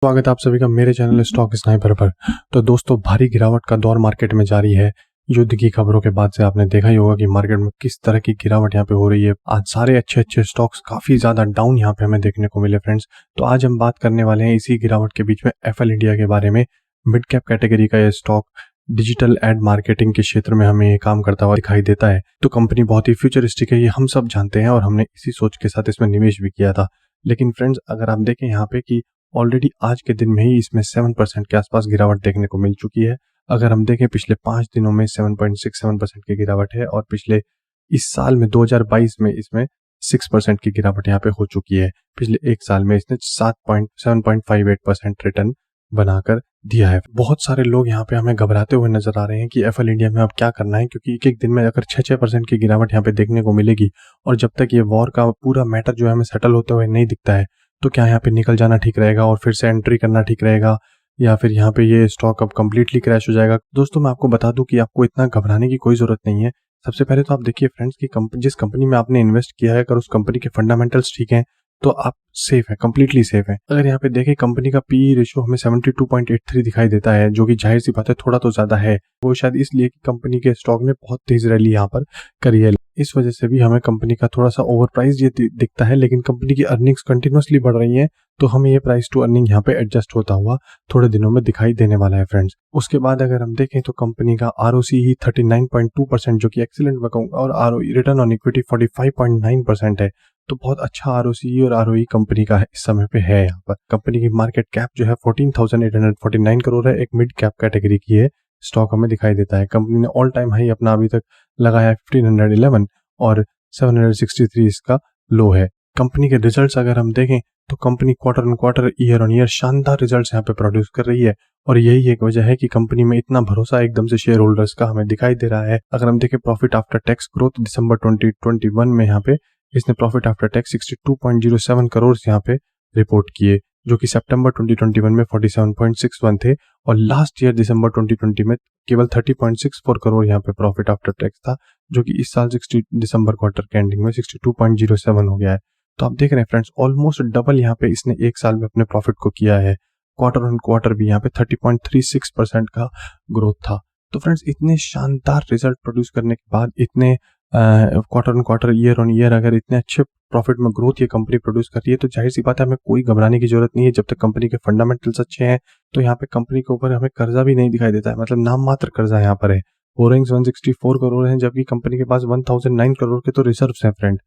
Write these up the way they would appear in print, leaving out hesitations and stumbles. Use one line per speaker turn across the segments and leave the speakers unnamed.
स्वागत है आप सभी का मेरे चैनल स्टॉक स्नाइपर पर। तो दोस्तों, भारी गिरावट का दौर मार्केट में जारी है। युद्ध की खबरों के बाद से आपने देखा ही होगा कि मार्केट में किस तरह की गिरावट यहाँ पे हो रही है। आज सारे अच्छे स्टॉक्स काफी ज्यादा डाउन यहाँ पे हमें देखने को मिले फ्रेंड्स। तो आज हम बात करने वाले हैं इसी गिरावट के बीच में एफएल इंडिया के बारे में। मिड कैप कैटेगरी का यह स्टॉक डिजिटल एड मार्केटिंग के क्षेत्र में हमें ये काम करता हुआ दिखाई देता है। तो कंपनी बहुत ही फ्यूचरिस्टिक है, ये हम सब जानते हैं और हमने इसी सोच के साथ इसमें निवेश भी किया था। लेकिन फ्रेंड्स, अगर आप देखें यहाँ पे कि ऑलरेडी आज के दिन में ही इसमें 7% के आसपास गिरावट देखने को मिल चुकी है। अगर हम देखें पिछले 5 दिनों में 7.67% की गिरावट है और पिछले इस साल में 2022 में इसमें 6% की गिरावट यहाँ पे हो चुकी है। पिछले एक साल में इसने 7.58% रिटर्न बनाकर दिया है। बहुत सारे लोग यहाँ पे हमें घबराते हुए नजर आ रहे हैं कि एफएल इंडिया में अब क्या करना है, क्योंकि एक एक दिन में अगर 6% की गिरावट यहाँ पे देखने को मिलेगी और जब तक ये वॉर का पूरा मैटर जो है हमें सेटल होते हुए नहीं दिखता है, तो क्या यहाँ पे निकल जाना ठीक रहेगा और फिर से एंट्री करना ठीक रहेगा, या फिर यहाँ पे ये स्टॉक अब कंप्लीटली क्रैश हो जाएगा। दोस्तों, मैं आपको बता दूं कि आपको इतना घबराने की कोई जरूरत नहीं है। सबसे पहले तो आप देखिए फ्रेंड्स कि जिस कंपनी में आपने इन्वेस्ट किया है, अगर उस कंपनी के फंडामेंटल्स ठीक हैं तो आप सेफ है, कंप्लीटली सेफ है। अगर यहाँ पे देखें कंपनी का पीई रेशियो हमें 72.83 दिखाई देता है, जो कि जाहिर सी बात है थोड़ा तो ज्यादा है। वो शायद इसलिए कि कंपनी के स्टॉक ने बहुत तेज रैली यहाँ पर करी है, इस वजह से भी हमें कंपनी का थोड़ा सा ओवर प्राइस ये दिखता है। लेकिन कंपनी की अर्निंग्स कंटिन्यूसली बढ़ रही हैं, तो हमें ये प्राइस टू अर्निंग यहाँ पे एडजस्ट होता हुआ थोड़े दिनों में दिखाई देने वाला है फ्रेंड्स। उसके बाद अगर हम देखें तो कंपनी का आरओसी ही 39.2%, जो कि एक्सीलेंट मैं कहूंगा, और आरओई रिटर्न ऑन इक्विटी 45.9% है। तो बहुत अच्छा आरओसी और आरओई कंपनी का इस समय पे है। यहाँ पर कंपनी की मार्केट कैप जो है 14,849 करोड़ है, एक मिड कैप कैटेगरी की है। स्टॉक हमें दिखाई देता है। कंपनी ने ऑल टाइम हाई अपना अभी तक लगाया है 1511 और 763 इसका लो है। कंपनी के रिजल्ट्स अगर हम देखें तो company quarter on quarter, year on year शानदार रिजल्ट्स यहाँ पे प्रोड्यूस कर रही है और यही एक वजह है कि कंपनी में इतना भरोसा एकदम से शेयर होल्डर्स का हमें दिखाई दे रहा है। अगर हम देखें प्रॉफिट आफ्टर टैक्स ग्रोथ, दिसंबर 2021 में यहाँ पे इसने प्रॉफिट आफ्टर टैक्स 62.07 करोड़ यहाँ पे रिपोर्ट किए, जो कि सितंबर 2021 में 47.61 थे और लास्ट ईयर दिसंबर 2020 में केवल 30.64 करोड़ यहाँ पे प्रॉफिट आफ्टर टैक्स था, जो कि इस साल 60 दिसंबर क्वार्टर के एंडिंग में 62.07 हो गया है। तो आप देख रहे हैं फ्रेंड्स, ऑलमोस्ट डबल यहाँ पे इसने एक साल में अपने प्रॉफिट को किया है। क्वार्टर ऑन क्वार्टर भी यहाँ पे 30.36% का ग्रोथ था। तो फ्रेंड्स, इतने शानदार रिजल्ट प्रोड्यूस करने के बाद, इतने quarter on quarter, year on year अगर इतने अच्छे प्रॉफिट में ग्रोथ ये कंपनी प्रोड्यूस कर रही है, तो जाहिर सी बात है हमें कोई घबराने की जरूरत नहीं है। जब तक कंपनी के फंडामेंटल्स अच्छे हैं तो यहाँ पे कंपनी के ऊपर हमें कर्जा भी नहीं दिखाई देता है, मतलब नाम मात्र कर्जा यहाँ पर है। बोरिंग्स 164 करोड़ है, जबकि कंपनी के पास 1009 करोड़ के तो रिजर्व्स हैं फ्रेंड।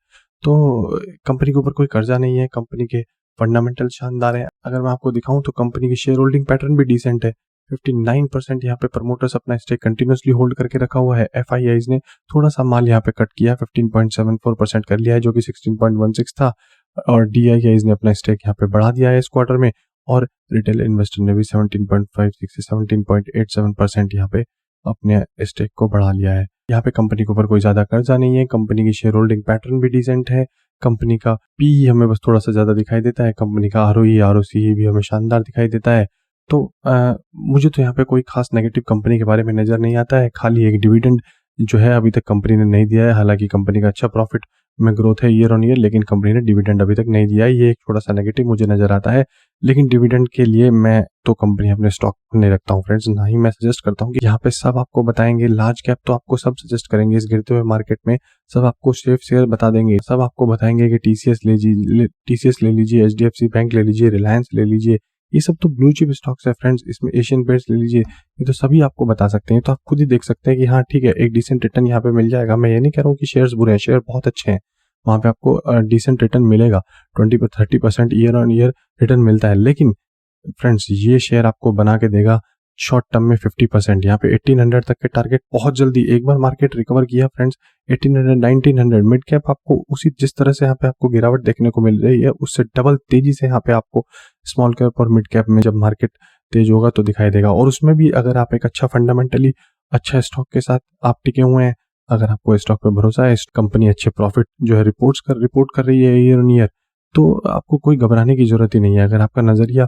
तो कंपनी के ऊपर कोई कर्जा नहीं है, कंपनी के फंडामेंटल शानदार है। अगर मैं आपको दिखाऊं तो कंपनी की शेयर होल्डिंग पैटर्न भी डिसेंट है। 59% यहाँ पे प्रमोटर्स अपना स्टेक कंटिन्यूसली होल्ड करके रखा हुआ है। एफआईआईज ने थोड़ा सा माल यहाँ पे कट किया, 15.74% कर लिया है, जो कि 16.16 था, और डीआईआईज ने अपना स्टेक यहाँ पे बढ़ा दिया है इस क्वार्टर में, और रिटेल इन्वेस्टर ने भी 17.56 से 17.87% यहाँ पे अपने स्टेक को बढ़ा लिया है। यहाँ पे कंपनी के ऊपर कोई ज्यादा कर्जा नहीं है, कंपनी की शेयर होल्डिंग पैटर्न भी डिसेंट है, कंपनी का पी हमें बस थोड़ा सा ज्यादा दिखाई देता है, कंपनी का आरओई आरओसी भी हमें शानदार दिखाई देता है। तो मुझे तो यहाँ पे कोई खास नेगेटिव कंपनी के बारे में नजर नहीं आता है। खाली एक डिविडेंड जो है अभी तक कंपनी ने नहीं दिया है। हालांकि कंपनी का अच्छा प्रॉफिट में ग्रोथ है ईयर ऑन ईयर, लेकिन कंपनी ने डिविडेंड अभी तक नहीं दिया है। ये एक थोड़ा सा नेगेटिव मुझे नजर आता है। लेकिन डिविडेंड के लिए मैं तो कंपनी अपने स्टॉक नहीं रखता हूँ फ्रेंड्स, ना ही मैं सजेस्ट करता हूँ कि यहाँ पे सब आपको बताएंगे। लार्ज कैप तो आपको सब सजेस्ट करेंगे, इस गिरते हुए मार्केट में सब आपको सेफ शेयर बता देंगे। सब आपको बताएंगे कि टीसीएस ले लीजिए, एचडीएफसी बैंक ले लीजिए, रिलायंस ले लीजिए, ये सब तो ब्लू चिप स्टॉक्स है फ्रेंड्स। इसमें एशियन पेंट्स ले लीजिए, ये तो सभी आपको बता सकते हैं। तो आप खुद ही देख सकते हैं कि हाँ ठीक है, एक डिसेंट रिटर्न यहाँ पे मिल जाएगा। मैं ये नहीं कह रहा हूँ कि शेयर्स बुरे हैं, शेयर बहुत अच्छे हैं, वहां पे आपको डिसेंट रिटर्न मिलेगा। 20-30% ईयर ऑन ईयर रिटर्न मिलता है। लेकिन फ्रेंड्स, ये शेयर आपको बना के देगा शॉर्ट टर्म में 50%। यहाँ पे 1800 तक के टारगेट बहुत जल्दी, एक बार मार्केट रिकवर किया फ्रेंड्स 1800 1900, मिड कैप आपको उसी जिस तरह से यहाँ पे आपको गिरावट देखने को मिल रही है उससे डबल तेजी से यहाँ पे आपको स्मॉल कैप और मिड कैप में जब मार्केट तेज होगा तो दिखाई देगा। और उसमें भी अगर आप एक अच्छा फंडामेंटली अच्छा स्टॉक के साथ आप टिके हुए हैं, अगर आपको स्टॉक पे भरोसा है, कंपनी अच्छे प्रॉफिट जो है रिपोर्ट कर रही है ईयर ऑन ईयर, तो आपको कोई घबराने की जरूरत ही नहीं है। अगर आपका नजरिया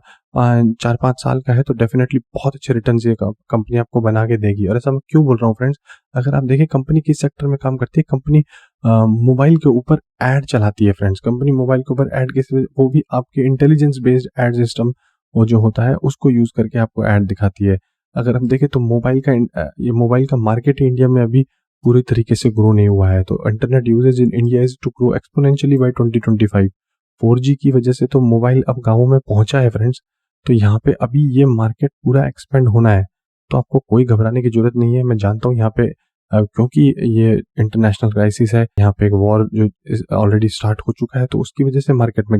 4-5 साल का है तो डेफिनेटली बहुत अच्छे रिटर्न ये कंपनी आपको बना के देगी। और ऐसा मैं क्यों बोल रहा हूँ फ्रेंड्स, अगर आप देखें कंपनी किस सेक्टर में काम करती है, कंपनी मोबाइल के ऊपर एड चलाती है फ्रेंड्स। कंपनी मोबाइल के ऊपर एड के, वो भी आपके इंटेलिजेंस बेस्ड एड सिस्टम वो जो होता है उसको यूज़ करके आपको ऐड दिखाती है। अगर हम देखें तो ये मोबाइल का मार्केट इंडिया में अभी पूरी तरीके से ग्रो नहीं हुआ है। तो internet usage in India is to grow exponentially by 2025। 4G की वजह से तो मोबाइल अब गाँवों में पहुंचा है फ्रेंड्स। तो यहाँ पे अभी ये मार्केट पूरा एक्सपेंड होना है, तो आपको कोई घबराने की जरूरत नहीं है। मैं जानता हूँ यहाँ पे क्योंकि ये इंटरनेशनल क्राइसिस है, यहाँ पे एक वॉर जो ऑलरेडी स्टार्ट हो चुका है, तो उसकी वजह से मार्केट में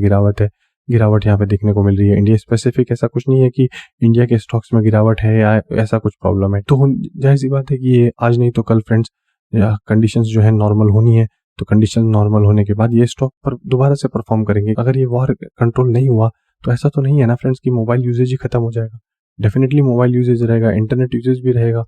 गिरावट यहाँ पे देखने को मिल रही है। इंडिया स्पेसिफिक ऐसा कुछ नहीं है कि इंडिया के स्टॉक्स में गिरावट है या ऐसा कुछ प्रॉब्लम है। तो जाहिर सी बात है कि ये आज नहीं तो कल फ्रेंड्स कंडीशंस जो है नॉर्मल होनी है। तो कंडीशन नॉर्मल होने के बाद ये स्टॉक पर दोबारा से परफॉर्म करेंगे। अगर ये वॉर कंट्रोल नहीं हुआ तो ऐसा तो नहीं है ना फ्रेंड्स कि मोबाइल यूजेज ही खत्म हो जाएगा। डेफिनेटली मोबाइल यूजेज रहेगा, इंटरनेट यूजेज भी रहेगा,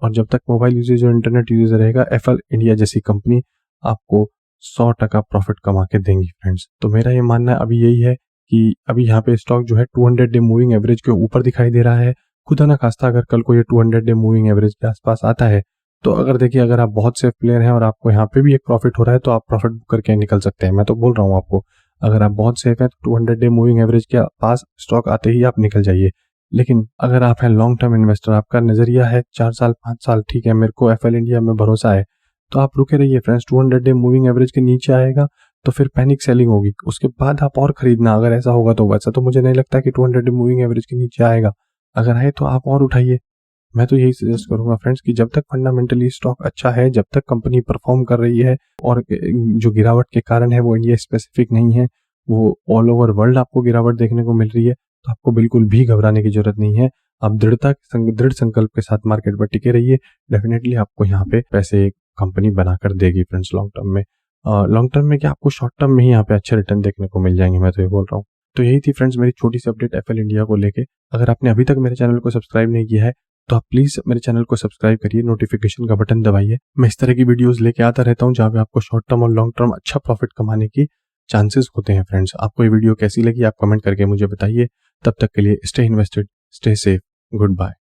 और जब तक मोबाइल यूजेज और इंटरनेट यूजेज रहेगा, एफएल इंडिया जैसी कंपनी आपको 100% प्रॉफिट कमा के देंगी फ्रेंड्स। तो मेरा ये मानना अभी यही है कि अभी यहाँ पे स्टॉक जो है 200 डे मूविंग एवरेज के ऊपर दिखाई दे रहा है। खुदा ना खास्ता अगर कल को ये 200 डे मूविंग एवरेज के आसपास आता है तो अगर आप बहुत सेफ प्लेयर हैं और आपको यहाँ पे भी एक प्रॉफिट हो रहा है तो आप प्रॉफिट बुक करके निकल सकते हैं। मैं तो बोल रहा हूँ आपको, अगर आप बहुत सेफ हैं तो 200 डे मूविंग एवरेज के पास स्टॉक आते ही आप निकल जाइए। लेकिन अगर आप हैं लॉन्ग टर्म इन्वेस्टर, आपका नजरिया है 4 साल 5 साल, ठीक है, मेरे को एफएल इंडिया में भरोसा है, तो आप रुके रहिए फ्रेंड्स। 200 डे मूविंग एवरेज के नीचे आएगा तो फिर पैनिक सेलिंग होगी, उसके बाद आप और खरीदना अगर ऐसा होगा तो। वैसा तो मुझे नहीं लगता कि 200 डे मूविंग एवरेज के नीचे आएगा। अगर आए तो आप और उठाइए। मैं तो यही सजेस्ट करूंगा फ्रेंड्स कि जब तक फंडामेंटली स्टॉक अच्छा है, जब तक कंपनी परफॉर्म कर रही है, और जो गिरावट के कारण है वो इंडिया स्पेसिफिक नहीं है, वो ऑल ओवर वर्ल्ड आपको गिरावट देखने को मिल रही है, तो आपको बिल्कुल भी घबराने की जरूरत नहीं है। आप दृढ़ संकल्प के साथ मार्केट पर टिके रहिए। डेफिनेटली आपको यहाँ पे पैसे कंपनी बनाकर देगी फ्रेंड्स लॉन्ग टर्म में। लॉन्ग टर्म में क्या, आपको शॉर्ट टर्म में ही यहाँ पे अच्छे रिटर्न देखने को मिल जाएंगे, मैं तो ये बोल रहा हूँ। तो यही थी फ्रेंड्स मेरी छोटी सी अपडेट एफएल इंडिया को लेके। अगर आपने अभी तक मेरे चैनल को सब्सक्राइब नहीं किया है तो आप प्लीज मेरे चैनल को सब्सक्राइब करिए, नोटिफिकेशन का बटन दबाइए। मैं इस तरह की वीडियोस लेके आता रहता हूँ जहाँ पे आपको शॉर्ट टर्म और लॉन्ग टर्म अच्छा प्रॉफिट कमाने की चांसेस होते हैं फ्रेंड्स। आपको ये वीडियो कैसी लगी आप कमेंट करके मुझे बताइए। तब तक के लिए stay invested, stay safe, good bye.